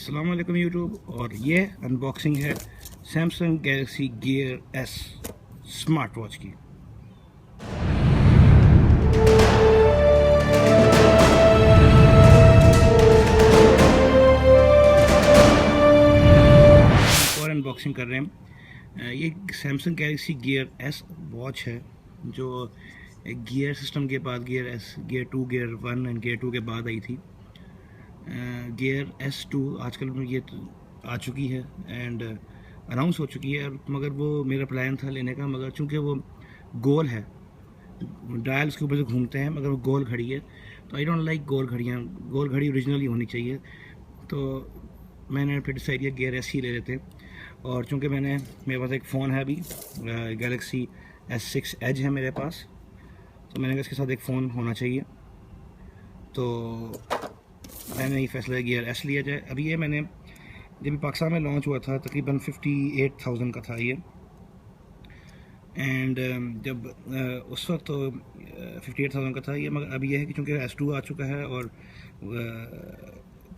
अस्सलाम वालेकुम यूट्यूब। और ये अनबॉक्सिंग है Samsung Galaxy gear S smart watch की। और अनबॉक्सिंग कर रहे हैं। ये Samsung Galaxy gear S watch है जो एक गियर सिस्टम के बाद gear S, gear 2, gear 1 and gear 2 के बाद आई थी। गियर S2 आजकल में ये आ चुकी है एंड अनाउंस हो चुकी है, मगर वो मेरा प्लान था लेने का, मगर चूंकि वो गोल है, डायल उसके ऊपर से घूमते हैं, मगर वो गोल घड़ी है, तो आई डोंट लाइक गोल घड़ियाँ। गोल घड़ी ओरिजिनली होनी चाहिए, तो मैंने फिर डिसाइड किया गियर S ही ले लेते। और चूंकि मेरे पास एक फ़ोन है अभी, गैलेक्सी S6 एज है मेरे पास, तो मैंने कहा इसके साथ एक फ़ोन होना चाहिए, तो मैंने ये फैसला गियर एस लिया जाए। अभी ये मैंने जब पाकिस्तान में लॉन्च हुआ था तकरीबन 58,000 का था ये, एंड जब उस वक्त तो 58,000 का था ये, मगर अभी ये है कि चूँकि S2 आ चुका है और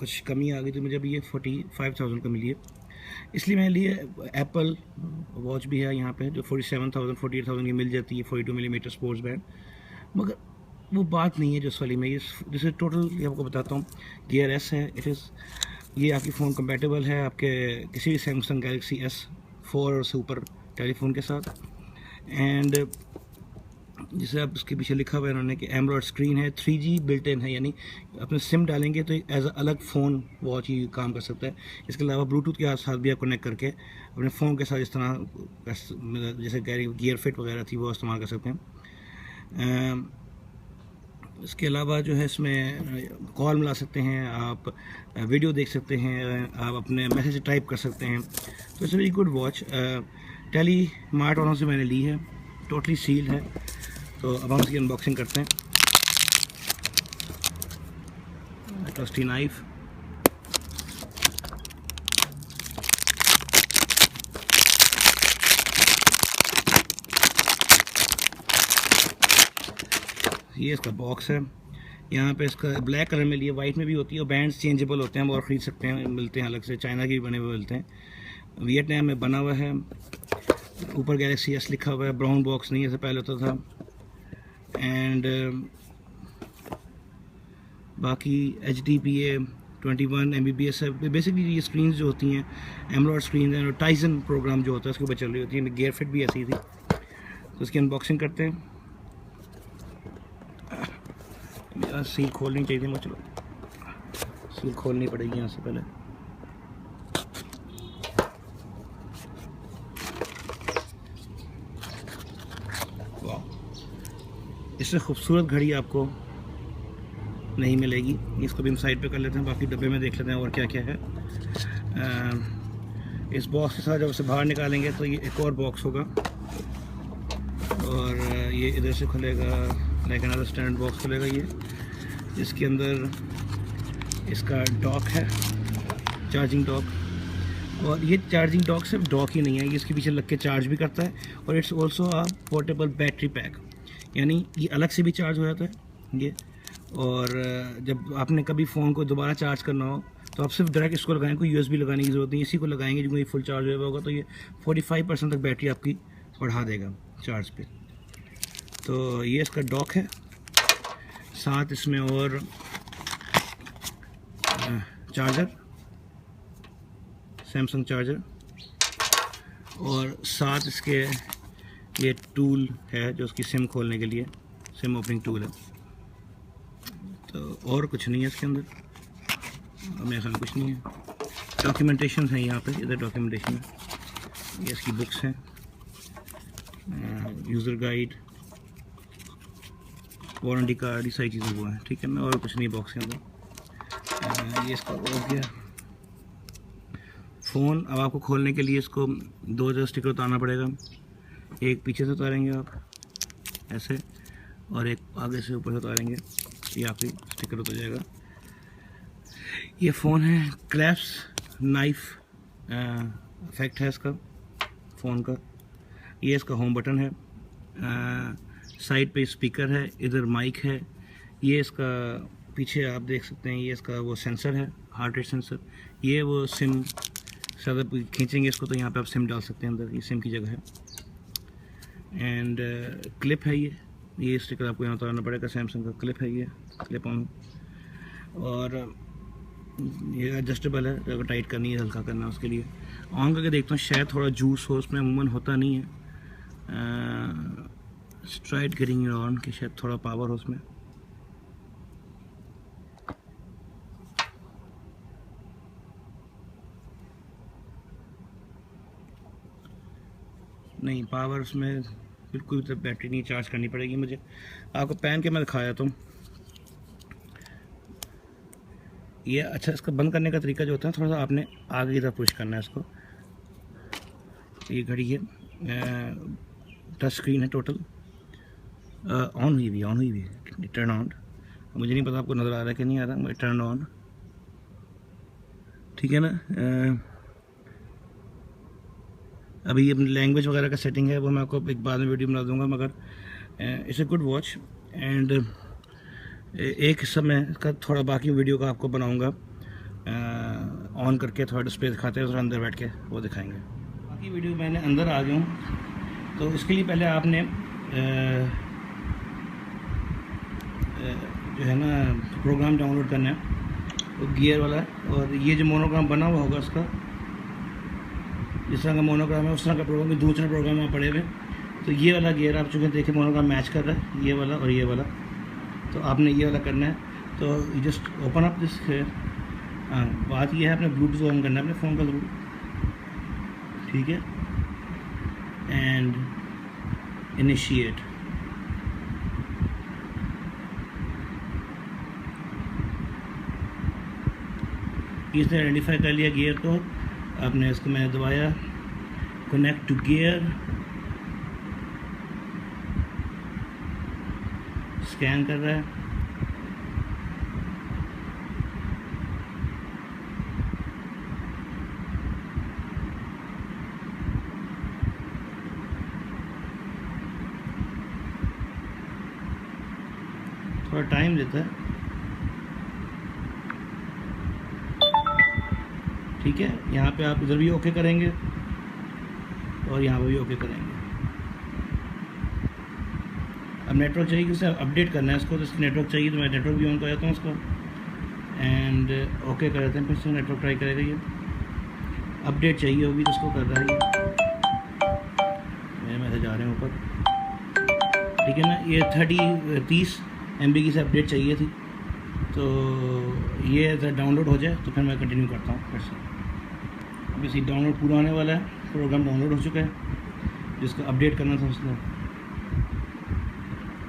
कुछ कमी आ गई, तो मुझे अभी ये 45,000 का मिली है, इसलिए मैंने लिए। एप्पल वॉच भी है यहाँ पे जो 47,000 48,000 की मिल जाती है, 42 मिलीमीटर स्पोर्ट्स बैंड, मगर वो बात नहीं है जो इस वाली में। ये जैसे टोटल ये आपको बताता हूँ, गियर एस है, ये आपकी फ़ोन कंपेटेबल है आपके किसी भी सैमसंग गैलेक्सी S4 और से ऊपर टेलीफोन के साथ। एंड जैसे आप उसके पीछे लिखा हुआ है उन्होंने कि एमरॉयड स्क्रीन है, 3G बिल्ट इन है, यानी अपने सिम डालेंगे तो एज अलग फ़ोन वॉच ही काम कर सकता है। इसके अलावा ब्लूटूथ के साथ भी आप कनेक्ट करके अपने फ़ोन के साथ इस तरह जैसे गियर फिट वगैरह थी वो इस्तेमाल कर सकते हैं। इसके अलावा जो है इसमें कॉल मिला सकते हैं आप, वीडियो देख सकते हैं आप, अपने मैसेज टाइप कर सकते हैं, तो it's very good watch. Telemart वालों से मैंने ली है, टोटली सील है, तो अब हम इसकी अनबॉक्सिंग करते हैं। ट्रस्टी नाइफ, ये इसका बॉक्स है। यहाँ पे इसका ब्लैक कलर में लिए, वाइट में भी होती है, और बैंड्स चेंजेबल होते हैं, हम और ख़रीद सकते हैं, मिलते हैं अलग से, चाइना के भी बने हुए मिलते हैं। वियतनाम में बना हुआ है, ऊपर गैलेक्सी S लिखा हुआ है, ब्राउन बॉक्स नहीं जैसे पहले होता था। एंड बाकी HDPA 21 Mbps है। बेसिकली ये स्क्रीन जो होती हैं एमरॉयड स्क्रीन है, और टाइसन प्रोग्राम जो होता है उसके ऊपर चल रही होती है। गियर फिट भी ऐसी थी, तो इसकी अनबॉक्सिंग करते हैं। सील खोलनी चाहिए थी मुझे, चलो सील खोलनी पड़ेगी यहाँ से पहले। वाह, इससे खूबसूरत घड़ी आपको नहीं मिलेगी। इसको भी हम साइड पे कर लेते हैं, बाकी डब्बे में देख लेते हैं और क्या क्या है। इस बॉक्स के साथ जब उसे बाहर निकालेंगे तो ये एक और बॉक्स होगा, और ये इधर से खुलेगा, लाइक अनदर स्टैंडर्ड बॉक्स खुलेगा ये, जिसके अंदर इसका डॉक है, चार्जिंग डॉक। और ये चार्जिंग डॉक सिर्फ डॉक ही नहीं है, ये इसके पीछे लग के चार्ज भी करता है, और it's also a portable battery pack, यानी ये अलग से भी चार्ज हो जाता है ये। और जब आपने कभी फ़ोन को दोबारा चार्ज करना हो तो आप सिर्फ डायरेक्ट इसको लगाएं, कोई USB लगाने की ज़रूरत नहीं, इसी को लगाएंगे, जो ये फुल चार्ज हुआ होगा तो ये 45% तक बैटरी आपकी बढ़ा देगा चार्ज पे। तो ये इसका डॉक है, साथ इसमें और चार्जर, सैमसंग चार्जर, और साथ इसके ये टूल है जो उसकी सिम खोलने के लिए, सिम ओपनिंग टूल है। तो और कुछ नहीं है इसके अंदर, मेरे ख्याल कुछ नहीं है। डॉक्यूमेंटेशन है यहाँ पे, इधर डॉक्यूमेंटेशन है, ये इसकी बुक्स हैं, यूज़र गाइड, वारंटी कार्ड, ये सारी चीज़ें वो हैं, ठीक है। मैं और कुछ नहीं बॉक्स के अंदर। ये इसका हो गया फ़ोन। अब आपको खोलने के लिए इसको दो जगह स्टिकर उतारना पड़ेगा, एक पीछे से उतारेंगे आप ऐसे, और एक आगे से ऊपर से उतारेंगे, ये आपकी स्टिकर उतर जाएगा। ये फ़ोन है, क्लैप्स नाइफ इफेक्ट है इसका फ़ोन का। ये इसका होम बटन है, साइड पे स्पीकर है, इधर माइक है, ये इसका पीछे आप देख सकते हैं, ये इसका वो सेंसर है, हार्ट रेट सेंसर, ये वो सिम ज़्यादा खींचेंगे इसको तो यहाँ पे आप सिम डाल सकते हैं अंदर, ये सिम की जगह है। एंड क्लिप है ये स्टिकर आपको यहाँ उतारना पड़ेगा, सैमसंग का क्लिप है ये, क्लिप ऑन। और ये एडजस्टेबल है, अगर टाइट करनी है हल्का करना है उसके लिए। ऑन करके देखता हूँ, शायद थोड़ा जूस हो उसमें, अमूमन होता नहीं है। स्ट्राइट गेटिंग इट ऑन कि शायद थोड़ा पावर हो उसमें। नहीं, पावर उसमें बिल्कुल, तो बैटरी नहीं चार्ज करनी पड़ेगी मुझे। आपको पहन के मैं दिखाया तो ये अच्छा, इसका बंद करने का तरीका जो होता है, थोड़ा सा आपने आगे की तरफ पुश करना है इसको। ये घड़ी है, टच स्क्रीन है टोटल, ऑन हुई भी टर्न ऑन। मुझे नहीं पता आपको नज़र आ रहा है कि नहीं आ रहा, टर्न ऑन, ठीक है ना। अभी अपनी लैंग्वेज वगैरह का सेटिंग है वो मैं आपको एक बाद में वीडियो बना दूंगा, मगर it's a good watch. And एक हिस्सा मैं इसका थोड़ा बाकी वीडियो का आपको बनाऊंगा, ऑन करके थोड़ा डिस्प्ले दिखाते हैं, थोड़ा अंदर बैठ के वो दिखाएंगे। बाकी वीडियो मैंने अंदर आ गया हूँ, तो इसके लिए पहले आपने जो है ना प्रोग्राम डाउनलोड करना है, वो गियर वाला है। और ये जो मोनोग्राम बना हुआ होगा उसका, जिस तरह का मोनोग्राम है उस तरह का प्रोग्राम भी, दूसरा प्रोग्राम वहाँ पड़े हुए। तो ये वाला गियर आप चूँकि देखिए मोनोग्राम मैच कर रहा है, ये वाला और ये वाला, तो आपने ये वाला करना है। तो you just open up this. हाँ, बात ये है आपने ब्लूटूथ ऑन करना है अपने फ़ोन का ज़रूर, ठीक है। एंड इनिशिएट, इसने आइडेंटिफाई कर लिया गियर को। आपने इसको मैंने दबाया, कनेक्ट टू गियर, स्कैन कर रहा है। थोड़ा टाइम लेता है, ठीक है। यहाँ पे आप इधर भी ओके करेंगे और यहाँ पे भी ओके करेंगे। अब नेटवर्क चाहिए कि उसे अपडेट करना है इसको, तो इसको नेटवर्क चाहिए तो मैं नेटवर्क भी ऑन कर देता हूँ उसको। एंड ओके कर देते हैं, फिर से नेटवर्क ट्राई करेगा। ये अपडेट चाहिए होगी तो उसको कर रहा है ये, मेरे मैसेज आ रहे हैं ऊपर, ठीक है ना। ये 30 MB की से अपडेट चाहिए थी, तो ये डाउनलोड हो जाए तो फिर मैं कंटिन्यू करता हूँ फिर से। अब इसी डाउनलोड पूरा होने वाला है, प्रोग्राम डाउनलोड हो चुका है, जिसको अपडेट करना था उसने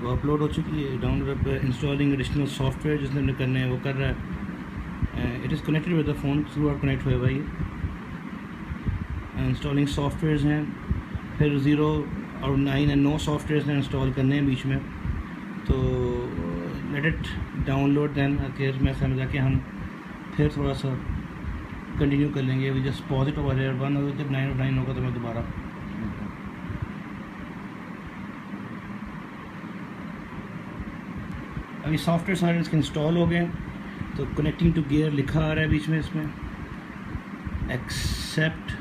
वो अपलोड हो चुकी है। डाउनलोड इंस्टॉलिंग एडिशनल सॉफ्टवेयर जिसने करने हैं वो कर रहा है। It is connected with the phone, through out connect हुआ भाई। इंस्टॉलिंग सॉफ्टवेयर्स हैं, फिर 0 और 9 एंड 9 सॉफ्टवेयर्स ने इंस्टॉल करने हैं बीच में। तो लेट इट डाउनलोड, दैन अकेर में समझा के हम फिर थोड़ा सा कंटिन्यू कर लेंगे। अभी just pause it over here, 1 होगा, जब 9 होगा तो मैं दोबारा। अभी सॉफ्टवेयर सारे इसके इंस्टॉल हो गए, तो कनेक्टिंग टू गियर लिखा आ रहा है बीच में इसमें, एक्सेप्ट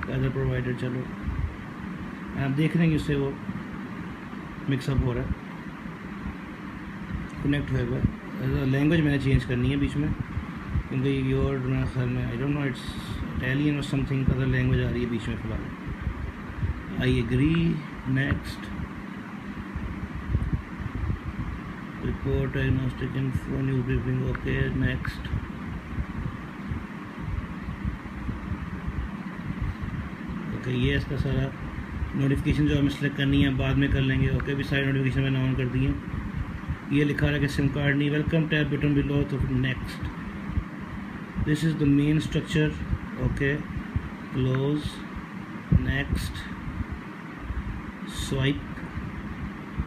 अदर प्रोवाइडर। चलो आप देख रहे हैं कि उससे वो मिक्सअप हो रहा है, कनेक्ट हुआ है। लैंग्वेज मैंने चेंज करनी है बीच में, क्योंकि योर मेरे ख्याल में I don't know, it's Italian और समथिंग अदर लैंग्वेज आ रही है बीच में फिलहाल। I agree, next, report diagnostic info, news briefing, okay next. Okay, ये इसका सारा नोटिफिकेशन जो हमें सेलेक्ट करनी है बाद में कर लेंगे। ओके, भी सारी नोटिफिकेशन मैंने ऑन कर दी है। ये लिखा रहा है कि सिम कार्ड नहीं, वेलकम टैब बटन बिलो, तो next. This is the main structure, okay close, next, swipe.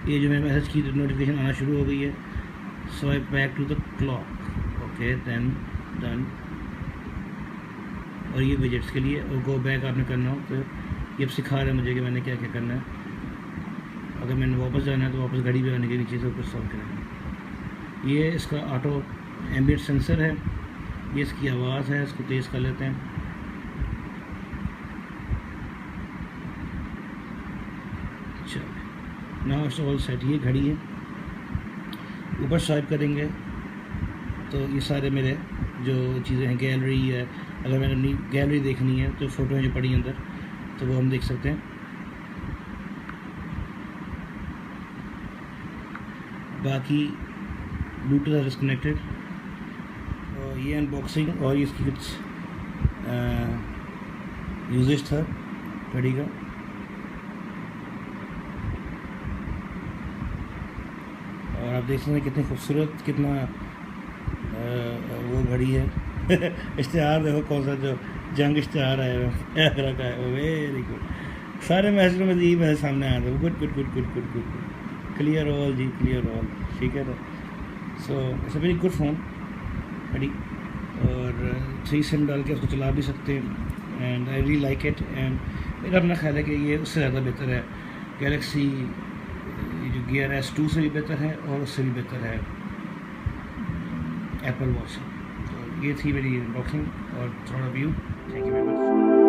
ये जो मैंने मैसेज की नोटिफिकेशन आना शुरू हो गई है, swipe back to the clock, okay then done. और ये विजेट्स के लिए, और गो बैक आपने करना हो तो ये सिखा रहा है मुझे कि मैंने क्या क्या करना है। अगर मैंने वापस जाना है तो वापस घड़ी पे आने के नीचे से ऊपर सॉल्व करेंगे। ये इसका ऑटो एम्बिएंट सेंसर है, ये इसकी आवाज़ है, इसको तेज़ कर लेते हैं। चलो नाउ इट्स ऑल सेट। ये घड़ी है, ऊपर स्वाइप करेंगे तो ये सारे मेरे जो चीज़ें हैं, गैलरी है, अगर मैंने अपनी गैलरी देखनी है तो फ़ोटो जो पड़ी अंदर तो वो हम देख सकते हैं। बाकी ब्लूटूथ है डिस्कनेक्टेड। और ये अनबॉक्सिंग और ये इसकी कुछ यूजेज था घड़ी का। और आप देख सकते हैं कितनी खूबसूरत, कितना वो घड़ी है। इश्तिहार देखो कौन सा, जो जंग इश्तिहार आया आगरा का है। वेरी गुड, सारे मैसेजों में यही मैसेज सामने आया था। Good good good good good good, clear all ji, clear all, ठीक है। So it's a very good phone घड़ी, और 3 सिम डाल के उसको चला भी सकते हैं। And I really like it. And मेरा अपना ख्याल है कि ये उससे ज़्यादा बेहतर है, गैलेक्सी जो गियर S2 से भी बेहतर है और उससे भी बेहतर है एप्पल वॉच। तो ये थी मेरी अनबॉक्सिंग और थोड़ा view. Thank you very much.